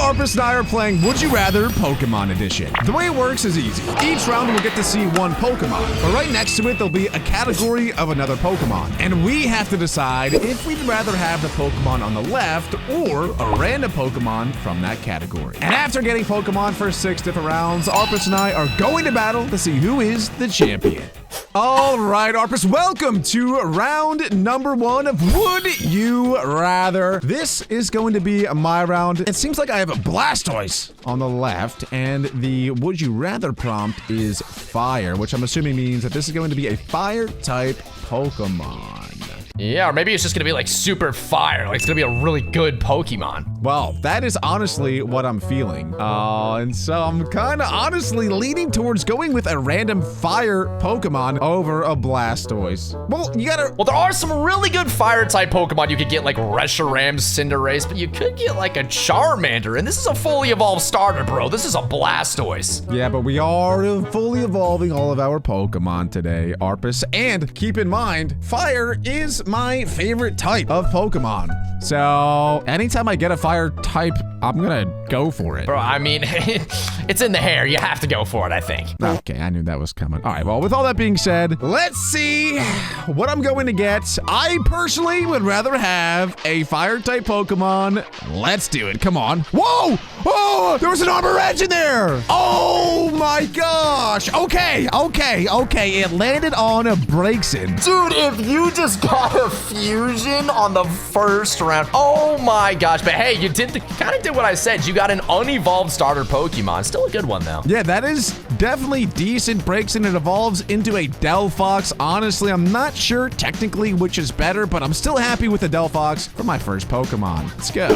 Arpus and I are playing Would You Rather Pokemon Edition. The way it works is easy. Each round we'll get to see one Pokemon, but right next to it there'll be a category of another Pokemon. And we have to decide if we'd rather have the Pokemon on the left or a random Pokemon from that category. And after getting Pokemon for 6 different rounds, Arpus and I are going to battle to see who is the champion. All right, Arpus, welcome to round number 1 of Would You Rather. This is going to be my round. It seems like I have a Blastoise on the left, and the Would You Rather prompt is fire, which I'm assuming means that this is going to be a fire-type Pokemon. Yeah, or maybe it's just gonna be like super fire. Like it's gonna be a really good Pokemon. Well, that is honestly what I'm feeling. And so I'm kind of honestly leaning towards going with a random fire Pokemon over a Blastoise. Well, you gotta... Well, there are some really good fire type Pokemon you could get, like Reshiram, Cinderace, but you could get like a Charmander, and this is a fully evolved starter, bro. This is a Blastoise. Yeah, but we are fully evolving all of our Pokemon today, Arpus. And keep in mind, fire is my favorite type of Pokemon. So anytime I get a fire type, I'm gonna go for it. Bro, I mean, it's in the hair. You have to go for it, I think. Okay, I knew that was coming. All right, well, with all that being said, let's see what I'm going to get. I personally would rather have a fire type Pokemon. Let's do it. Come on. Whoa! Oh, there was an Armor Edge in there. Oh my gosh. Okay. It landed on a Braixen. Dude, if you just got a fusion on the first round, oh my gosh. But hey, you kind of did what I said. You got an unevolved starter Pokemon. Still a good one, though. Yeah, that is definitely decent. Braixen, it evolves into a Delphox. Honestly, I'm not sure technically which is better, but I'm still happy with the Delphox for my first Pokemon. Let's go.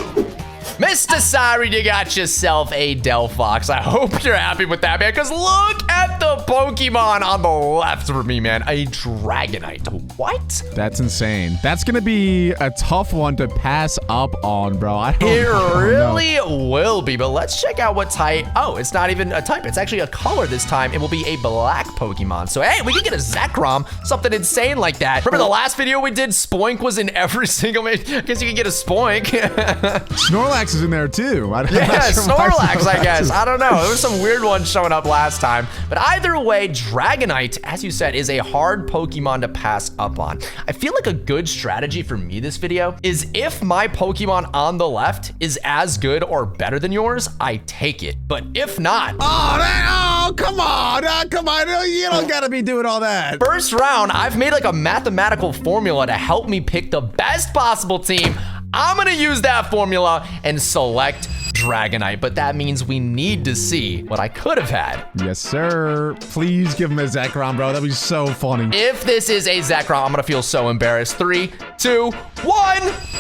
Mr. Siren, you got yourself a Delphox. I hope you're happy with that, man, because look at the Pokemon on the left for me, man. A Dragonite. What? That's insane. That's going to be a tough one to pass up on, bro. It really will be, but let's check out what type. Oh, it's not even a type. It's actually a color this time. It will be a black Pokemon. So, hey, we can get a Zekrom, something insane like that. Remember the last video we did? Spoink was in every single... I guess you can get a Spoink. Snorlax is in there too. Yeah, Snorlax, I guess. I don't know. There was some weird ones showing up last time. But either way, Dragonite, as you said, is a hard Pokemon to pass up on. I feel like a good strategy for me this video is if my Pokemon on the left is as good or better than yours, I take it. But if not... Oh, come on. Come on. You don't gotta be doing all that. First round, I've made like a mathematical formula to help me pick the best possible team. I'm gonna use that formula and select Dragonite, but that means we need to see what I could have had. Yes, sir. Please give him a Zekrom, bro. That'd be so funny. If this is a Zekrom, I'm gonna feel so embarrassed. 3, 2, 1.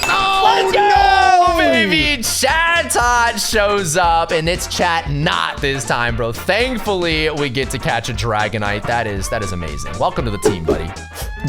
Oh, let's go, baby. Chatot shows up, and it's Chat not this time, bro. Thankfully, we get to catch a Dragonite. That is amazing. Welcome to the team, buddy.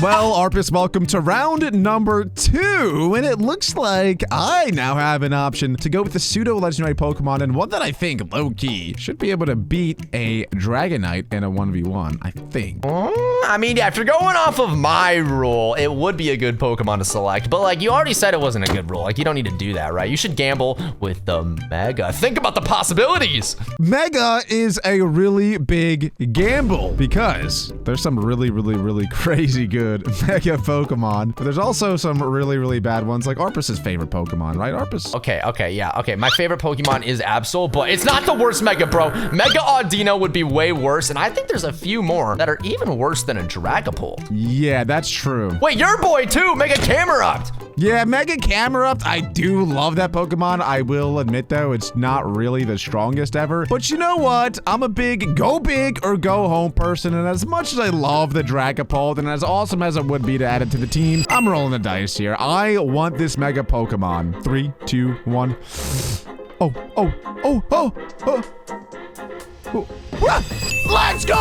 Well, Arpus, welcome to round number 2, and it looks like I now have an option to go with the pseudo-legendary Pokemon, and one that I think, low-key, should be able to beat a Dragonite in a 1v1, I think. I mean, yeah, if you're going off of my rule, it would be a good Pokemon to select, but like, you already said it wasn't a good rule. Like, you don't need to do that, right? You should gamble with the Mega. Think about the possibilities. Mega is a really big gamble because there's some really crazy good Mega Pokemon, but there's also some really bad ones, like Arpus's favorite Pokemon, right, Arpus? Okay. My favorite Pokemon is Absol, but it's not the worst Mega, bro. Mega Audino would be way worse, and I think there's a few more that are even worse than a Dragapult. Yeah, that's true. Wait, your boy too, Mega Camerupt. Yeah, Mega Camerupt, I do love that Pokemon. I will admit, though, it's not really the strongest ever. But you know what? I'm a big go big or go home person, and as much as I love the Dragapult, and as awesome as it would be to add it to the team, I'm rolling the dice here. I want this Mega Pokemon. 3, 2, 1. Oh. Let's go!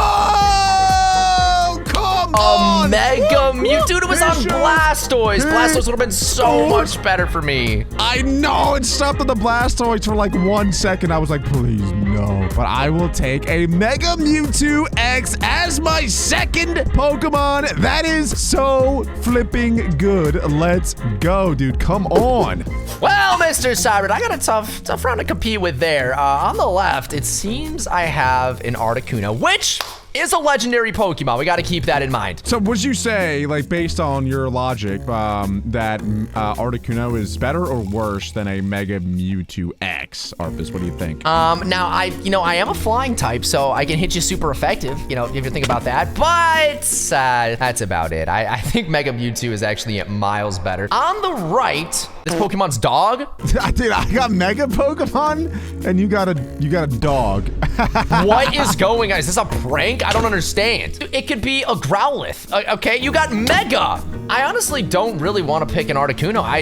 Come on! Mega Mewtwo. It was on Blastoise. Blastoise would have been so much better for me. I know. It stopped on the Blastoise for like 1 second. I was like, please, no. But I will take a Mega Mewtwo X as my second Pokemon. That is so flipping good. Let's go, dude. Come on. Well, Mr. Siren, I got a tough round to compete with there. On the left, it seems I have an Articuno, which is a legendary Pokemon. We got to keep that in mind. So would you say, like, based on your logic, that Articuno is better or worse than a Mega Mewtwo X? Arpus, what do you think? Now I am a flying type, so I can hit you super effective, if you think about that, but that's about it. I think Mega Mewtwo is actually miles better. On the right, this Pokemon's dog. Dude, I got Mega Pokemon, and you got a dog. What is going on? Is this a prank? I don't understand. It could be a Growlithe, okay? You got Mega. I honestly don't really want to pick an Articuno. I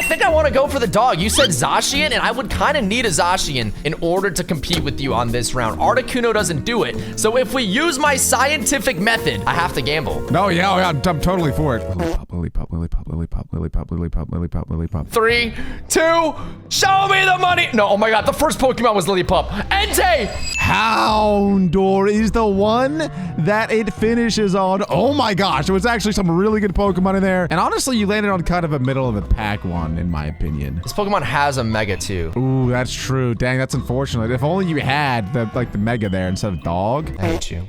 think I want to go for the dog. You said Zacian, and I would kind of need a Zacian in order to compete with you on this round. Articuno doesn't do it, so if we use my scientific method, I have to gamble. No, yeah, I'm totally for it. Lillipop, Lillipop, Lillipop, Lillipop, Lillipop, Lillipop, Lillipop. 3, 2, show me the money. No, oh my God, the first Pokemon was Lillipop. Entei! Houndour is the one that it finishes on. Oh my gosh, there was actually some really good Pokemon in there. And honestly, you landed on kind of a middle of the pack one, in my opinion. This Pokemon has a Mega too. Ooh, that's true. Dang, that's unfortunate. If only you had the Mega there instead of dog. I hate you.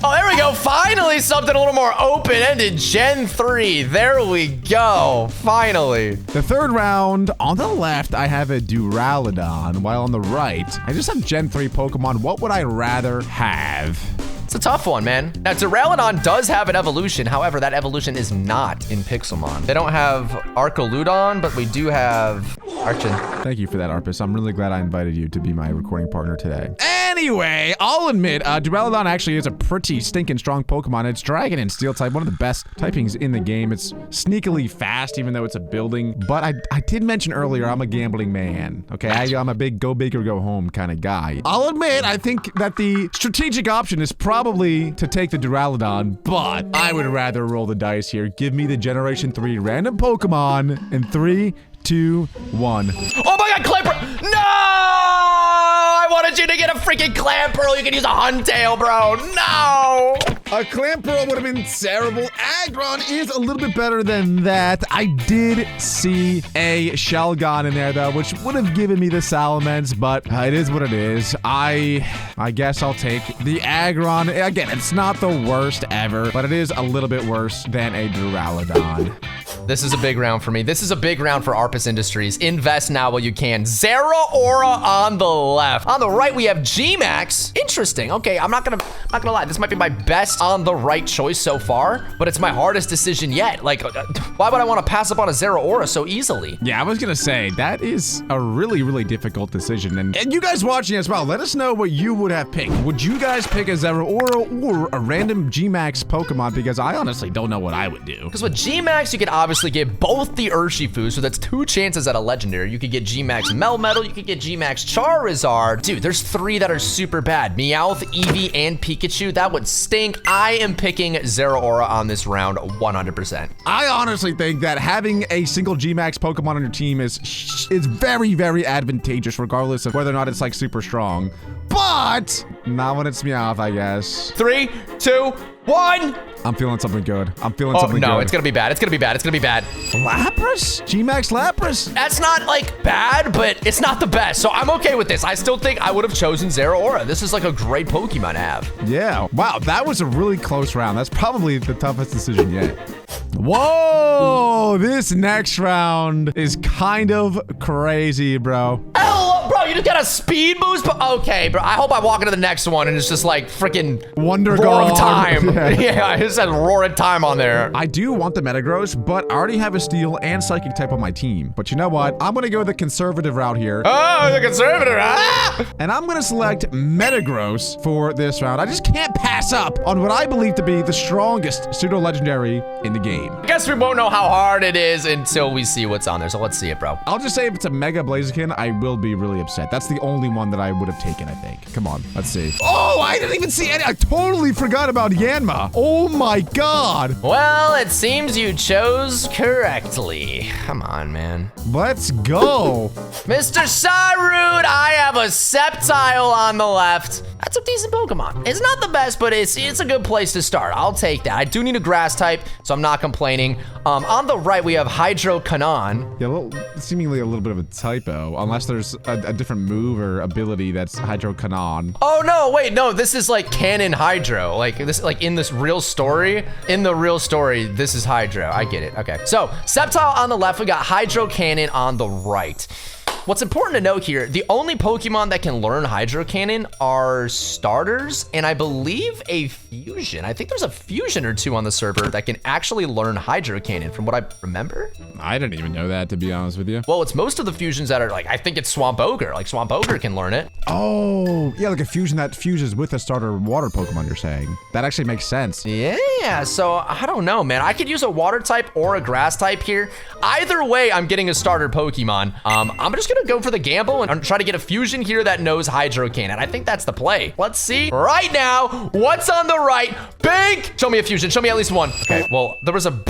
Oh, there we go. Finally, something a little more open-ended. Gen 3. There we go. Finally. The third round, on the left, I have a Duraludon, while on the right, I just have Gen 3 Pokemon. What would I rather have? It's a tough one, man. Now, Duraludon does have an evolution. However, that evolution is not in Pixelmon. They don't have Archaludon, but we do have Archon. Thank you for that, Arpus. I'm really glad I invited you to be my recording partner today. Anyway, I'll admit, Duraludon actually is a pretty stinking strong Pokemon. It's Dragon and Steel type, one of the best typings in the game. It's sneakily fast, even though it's a building. But I did mention earlier, I'm a gambling man. Okay, I'm a big go big or go home kind of guy. I'll admit, I think that the strategic option is probably to take the Duraludon, but I would rather roll the dice here. Give me the Generation 3 random Pokemon in 3, 2, 1. Oh my God, Clamperl! No! I wanted you to get a freaking Clamperl. You can use a Huntail, bro. No! A Clamperl would have been terrible. Aggron is a little bit better than that. I did see a Shelgon in there, though, which would have given me the Salamence, but it is what it is. I guess I'll take the Aggron. Again, it's not the worst ever, but it is a little bit worse than a Duraludon. This is a big round for me. This is a big round for Arpus Industries. Invest now while you can. Zeraora on the left. On the right, we have Gmax. Interesting. Okay, I'm not gonna lie. This might be my best on the right choice so far, but it's my hardest decision yet. Like, why would I want to pass up on a Zeraora so easily? Yeah, I was gonna say, that is a really, really difficult decision. And you guys watching as well, let us know what you would have picked. Would you guys pick a Zeraora or a random Gmax Pokemon? Because I honestly don't know what I would do. Because with Gmax, you could obviously get both the Urshifu, so that's 2 chances at a legendary. You could get Gmax Melmetal, you could get Gmax Charizard. Dude, there's 3 that are super bad. Meowth, Eevee, and Pikachu. That would stink. I am picking Zeraora on this round 100%. I honestly think that having a single Gmax Pokemon on your team is very, very advantageous, regardless of whether or not it's like super strong. But not when it's Meowth, I guess. 3, 2, 1. I'm feeling something good. I'm feeling something good. Oh, no, it's gonna be bad. It's gonna be bad. It's gonna be bad. Lapras? Gmax Lapras? That's not, like, bad, but it's not the best. So I'm okay with this. I still think I would have chosen Zeraora. This is, like, a great Pokemon to have. Yeah. Wow, that was a really close round. That's probably the toughest decision yet. Whoa! This next round is kind of crazy, bro. Oh, bro, you just got a speed boost? But okay, bro. I hope I walk into the next one and it's just like freaking Wonder Roar God. of Time. Yeah. Yeah, it said Roar of Time on there. I do want the Metagross, but I already have a Steel and Psychic type on my team. But you know what? I'm gonna go the conservative route here. Oh, the conservative. Ah! And I'm gonna select Metagross for this round. I just can't pass up on what I believe to be the strongest pseudo-legendary in the game. I guess we won't know how hard it is until we see what's on there. So let's see it, bro. I'll just say if it's a Mega Blaziken, I will be really upset it. That's the only one that I would have taken, I think. Come on, let's see. Oh, I didn't even see any. I totally forgot about Yanma. Oh my God. Well, it seems you chose correctly. Come on, man. Let's go. Mr. Cyrud, I have a Sceptile on the left. That's a decent Pokemon. It's not the best, but it's a good place to start. I'll take that. I do need a grass type, so I'm not complaining. On the right, we have Hydro Kanon. Yeah, seemingly a little bit of a typo, unless there's a different move or ability that's Hydro Kanon. Oh no, wait, no, this is like canon Hydro. Like in this real story. In the real story, this is Hydro. I get it. Okay. So Sceptile on the left, we got Hydro Cannon on the right. What's important to note here, the only Pokemon that can learn Hydro Cannon are starters, and I believe a fusion. I think there's a fusion or two on the server that can actually learn Hydro Cannon, from what I remember. I didn't even know that, to be honest with you. Well, it's most of the fusions that are like, I think it's Swamp Ogre. Like Swamp Ogre can learn it. Oh, yeah, like a fusion that fuses with a starter water Pokemon, you're saying. That actually makes sense. Yeah, so I don't know, man. I could use a water type or a grass type here. Either way, I'm getting a starter Pokemon. I'm just gonna go for the gamble and try to get a fusion here that knows Hydro Cannon. I think that's the play. Let's see right now what's on the right. Big! Show me a fusion. Show me at least one. Okay, well, there was a...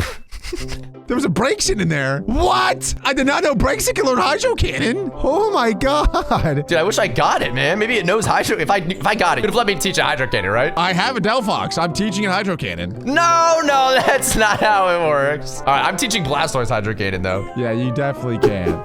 There was a Braixen in there. What? I did not know Braixen can learn Hydro Cannon. Oh my God. Dude, I wish I got it, man. Maybe it knows Hydro. If I got it, you'd have let me teach it Hydro Cannon, right? I have a Delphox. I'm teaching it Hydro Cannon. No, that's not how it works. All right, I'm teaching Blastoise Hydro Cannon, though. Yeah, you definitely can.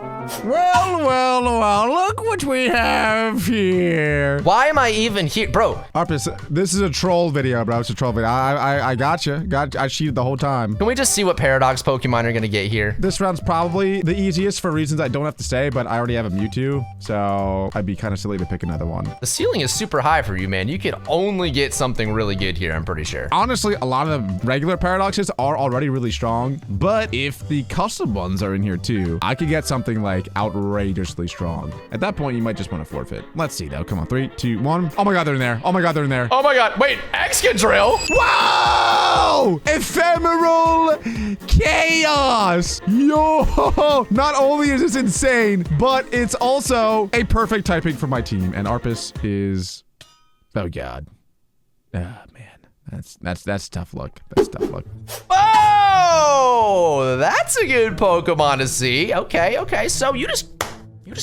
Well, look what we have here. Why am I even here? Bro. Arpus, this is a troll video, bro. It's a troll video. I got you. I cheated the whole time. Can we just see what Paradox Pokemon are gonna get here? This round's probably the easiest for reasons I don't have to say, but I already have a Mewtwo, so I'd be kind of silly to pick another one. The ceiling is super high for you, man. You could only get something really good here, I'm pretty sure. Honestly, a lot of the regular Paradoxes are already really strong, but if the custom ones are in here too, I could get something like outrageously strong. At that point, you might just want to forfeit. Let's see though. Come on, 3, 2, 1. Oh my God, they're in there. Oh my God, they're in there. Oh my God, wait, Excadrill? Wow! Ephemeral chaos! Yo! Not only is this insane, but it's also a perfect typing for my team. And Arpus is, oh God. Ah, man. That's tough luck. That's tough luck. Oh, that's a good Pokemon to see. Okay. So you just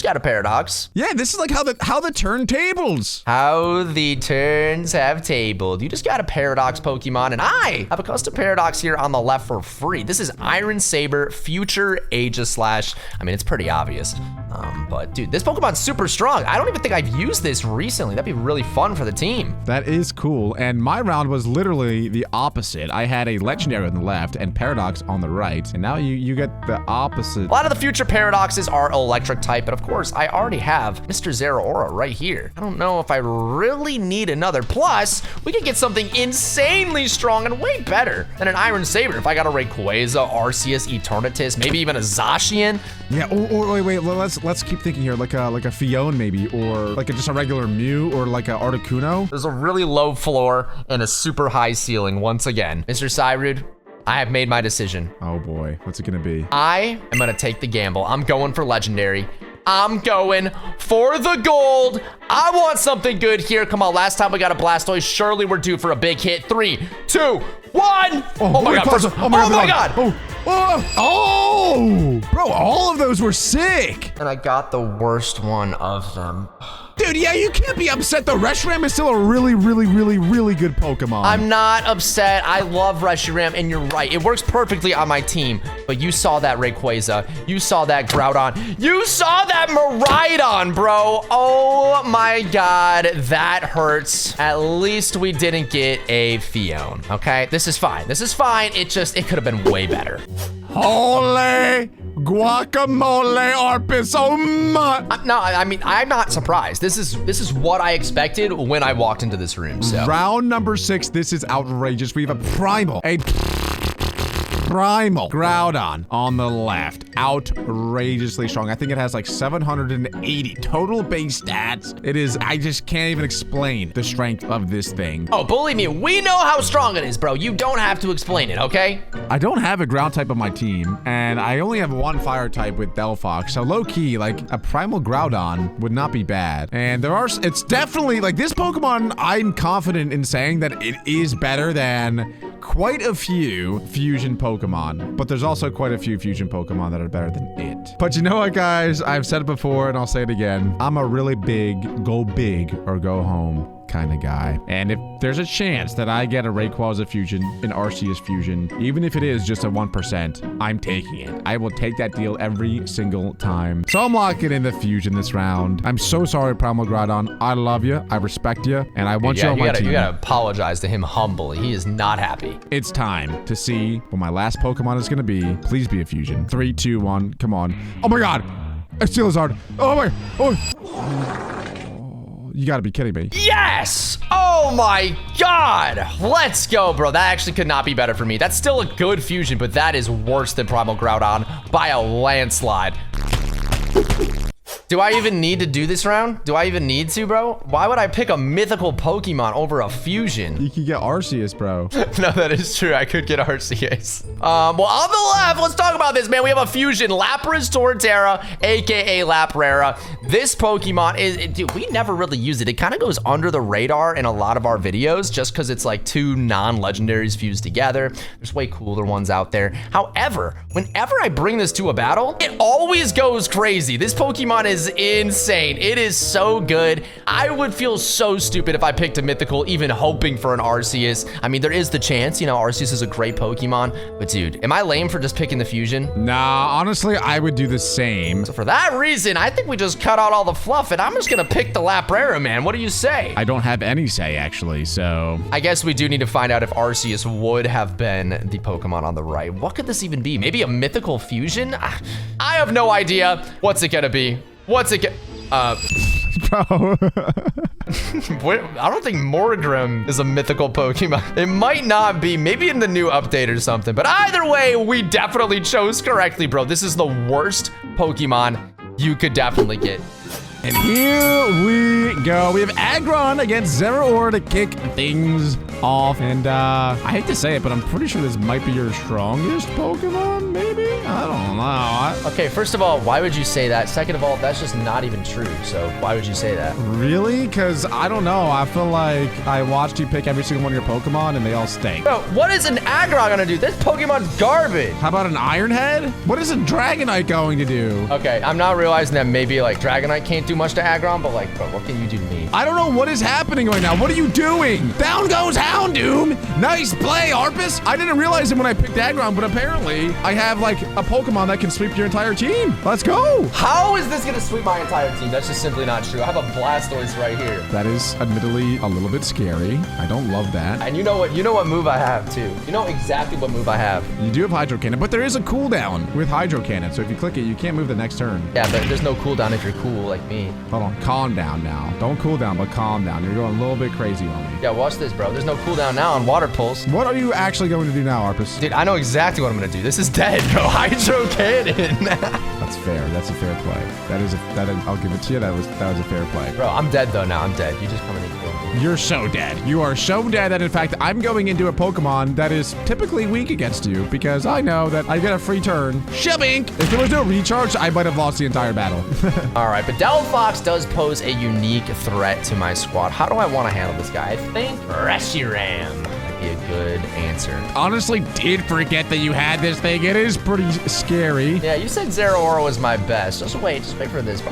got a Paradox. Yeah, this is like how the turn tables. How the turns have tabled. You just got a Paradox Pokemon, and I have a custom Paradox here on the left for free. This is Iron Saber Future Aegislash. I mean, it's pretty obvious. But dude, this Pokemon's super strong. I don't even think I've used this recently. That'd be really fun for the team. That is cool. And my round was literally the opposite. I had a Legendary on the left and Paradox on the right. And now you get the opposite. A lot of the future Paradoxes are electric type, but of course, I already have Mr. Zeraora right here. I don't know if I really need another. Plus, we could get something insanely strong and way better than an Iron Saber. If I got a Rayquaza, Arceus, Eternatus, maybe even a Zacian. Yeah, or wait, let's keep thinking here, like a Fione maybe, or like just a regular Mew, or like a Articuno. There's a really low floor and a super high ceiling once again. Mr. Cyrud, I have made my decision. Oh boy, what's it gonna be? I am gonna take the gamble. I'm going for Legendary. I'm going for the gold. I want something good here. Come on, last time we got a Blastoise. Surely we're due for a big hit. 3, 2, 1. Oh my God. Oh my God. Oh, bro, all of those were sick. And I got the worst one of them. Dude, yeah, you can't be upset. The Reshiram is still a really good Pokemon. I'm not upset. I love Reshiram, and you're right. It works perfectly on my team. But you saw that Rayquaza. You saw that Groudon. You saw that Miraidon, bro. Oh my God, that hurts. At least we didn't get a Fione, okay? This is fine. This is fine. It could have been way better. Holy guacamole, Arpus, oh my. No, I mean, I'm not surprised. This is what I expected when I walked into this room, so. Round number 6, this is outrageous. We have a Primal, Primal Groudon on the left. Outrageously strong. I think it has like 780 total base stats. It is, I just can't even explain the strength of this thing. Oh, believe me, we know how strong it is, bro. You don't have to explain it, okay? I don't have a ground type on my team, and I only have one fire type with Delphox. So low key, like a Primal Groudon would not be bad. And it's definitely like this Pokemon, I'm confident in saying that it is better than quite a few fusion Pokemon, but there's also quite a few fusion Pokemon that are better than it. But you know what, guys? I've said it before and I'll say it again. I'm a really big or go home kind of guy. And if there's a chance that I get a Rayquaza fusion, an Arceus fusion, even if it is just a 1%, I'm taking it. I will take that deal every single time. So I'm locking in the fusion this round. I'm so sorry, Primal Groudon. I love you. I respect you. And I want you on my team. You gotta apologize to him humbly. He is not happy. It's time to see what my last Pokemon is gonna be. Please be a fusion. 3, 2, 1. Come on. Oh my God. It's Charizard. Oh my. Oh. You gotta be kidding me. Yes! Oh my God! Let's go, bro. That actually could not be better for me. That's still a good fusion, but that is worse than Primal Groudon by a landslide. Do I even need to do this round? Do I even need to, bro? Why would I pick a mythical Pokemon over a fusion? You could get Arceus, bro. No, that is true. I could get Arceus. Well, on the left, let's talk about this, man. We have a fusion, Lapras Torterra, aka Laprera. This Pokemon is, dude, we never really use it. It kind of goes under the radar in a lot of our videos just because it's like two non-legendaries fused together. There's way cooler ones out there. However, whenever I bring this to a battle, it always goes crazy. This Pokemon is insane. It is so good. I would feel so stupid if I picked a mythical, even hoping for an Arceus. I mean, there is the chance, you know, Arceus is a great Pokemon, but dude, am I lame for just picking the fusion? Nah, honestly, I would do the same. So for that reason, I think we just cut out all the fluff and I'm just gonna pick the Laprera, man. What do you say? I don't have any say, actually, so. I guess we do need to find out if Arceus would have been the Pokemon on the right. What could this even be? Maybe a mythical fusion? I have no idea. What's it gonna be? What's it Bro. I don't think Morgrim is a mythical Pokemon. It might not be, maybe in the new update or something, but either way, we definitely chose correctly, bro. This is the worst Pokemon you could definitely get. And here we go. We have Aggron against Zeraora to kick things off. And I hate to say it, but I'm pretty sure this might be your strongest Pokemon, maybe? I don't know. Okay, first of all, why would you say that? Second of all, that's just not even true. So why would you say that? Really? Because I don't know. I feel like I watched you pick every single one of your Pokemon and they all stink. Bro, what is an Aggron gonna do? This Pokemon's garbage. How about an Ironhead? What is a Dragonite going to do? Okay, I'm not realizing that maybe like Dragonite can't do much to Aggron, but like, bro, what can you do to me? I don't know what is happening right now. What are you doing? Down goes Houndoom. Nice play, Arpus. I didn't realize it when I picked Aggron, but apparently I have like a Pokemon that can sweep your entire team. Let's go. How is this gonna sweep my entire team? That's just simply not true. I have a Blastoise right here. That is admittedly a little bit scary. I don't love that. And you know what move I have too. You know exactly what move I have. You do have Hydro Cannon, but there is a cooldown with Hydro Cannon. So if you click it, you can't move the next turn. Yeah, but there's no cooldown if you're cool like me. Hold on, calm down now. Don't cool down, but calm down. You're going a little bit crazy on me. Yeah, watch this, bro. There's no cooldown now on Water Pulse. What are you actually going to do now, Arpus? Dude, I know exactly what I'm gonna do. This is dead, bro. Hydro Cannon. That's fair. That's a fair play. I'll give it to you. That was a fair play. Bro, I'm dead though now. I'm dead. You just come in and kill me. You're so dead. You are so dead that in fact I'm going into a Pokemon that is typically weak against you because I know that I get a free turn. Shabink! If there was no recharge, I might have lost the entire battle. All right, but Delphox does pose a unique threat to my squad. How do I want to handle this guy? I think Reshiram might be a good answer. Honestly, did forget that you had this thing. It is pretty scary. Yeah, you said Zeraora was my best. Just wait for this.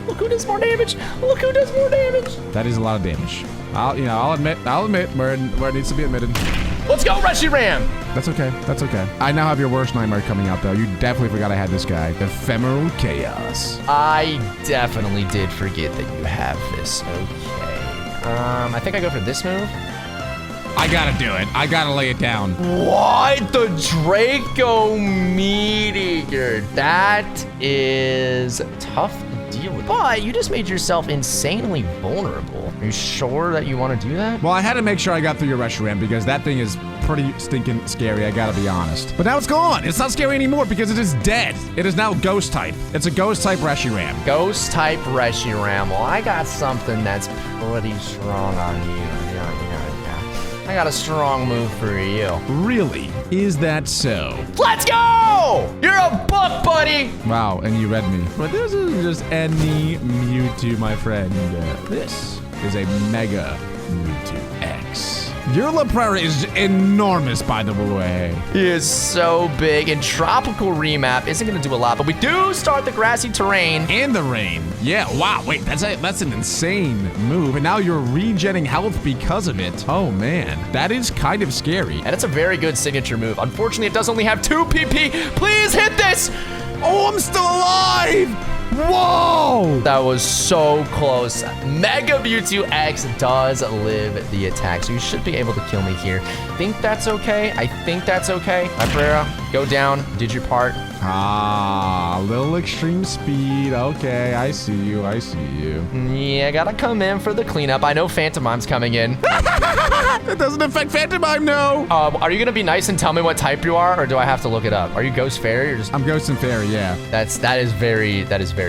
Look who does more damage. Look who does more damage. That is a lot of damage. I'll admit where it needs to be admitted. Let's go, Reshiram. That's okay. That's okay. I now have your worst nightmare coming out, though. You definitely forgot I had this guy. Ephemeral Chaos. I definitely did forget that you have this. Okay. I think I go for this move. I gotta do it. I gotta lay it down. What? The Draco Meteor. That is tough to deal with. But you just made yourself insanely vulnerable. Are you sure that you want to do that? Well, I had to make sure I got through your Reshiram because that thing is pretty stinking scary, I gotta be honest. But now it's gone. It's not scary anymore because it is dead. It is now ghost type. It's a ghost type Reshiram. Ghost type Reshiram. Well, I got something that's pretty strong on you. Yeah. I got a strong move for you. Really? Is that so? Let's go! You're a buck, buddy! Wow, and you read me. But this isn't just any Mewtwo, my friend. This is a Mega Mewtwo X. Your Leprera is enormous, by the way. He is so big, and Tropical Remap isn't going to do a lot, but we do start the grassy terrain. And the rain. Yeah, wow, wait, that's an insane move, and now you're regenerating health because of it. Oh, man, that is kind of scary. And it's a very good signature move. Unfortunately, it does only have 2 PP. Please hit this! Oh, I'm still alive! Whoa! That was so close. Mega Mewtwo X does live the attack, so you should be able to kill me here. Think that's okay? I think that's okay. Leprera, go down. Did your part. Ah, a little extreme speed. Okay, I see you. I see you. Yeah, gotta come in for the cleanup. I know Phantomime's coming in. It doesn't affect Phantomime, no. Are you gonna be nice and tell me what type you are, or do I have to look it up? Are you Ghost Fairy or just? I'm Ghost and Fairy, yeah. That is very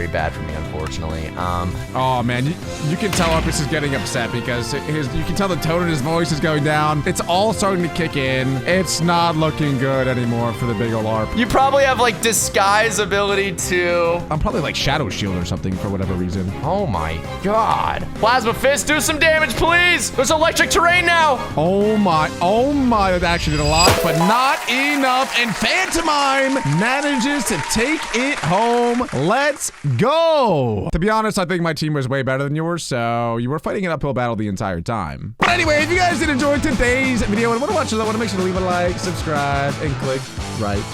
bad for me, unfortunately. Oh man, you can tell Opus is getting upset because you can tell the tone in his voice is going down. It's all starting to kick in. It's not looking good anymore for the big ol' ARP. You probably have like disguise ability too. I'm probably like Shadow Shield or something for whatever reason. Oh my god. Plasma Fist, do some damage, please. There's electric terrain now. Oh my, that actually did a lot, but not enough. And Phantomime manages to take it home. Let's go. To be honest, I think my team was way better than yours, so you were fighting an uphill battle the entire time. But anyway, if you guys did enjoy today's video and want to watch it, I want to make sure to leave a like, subscribe, and click right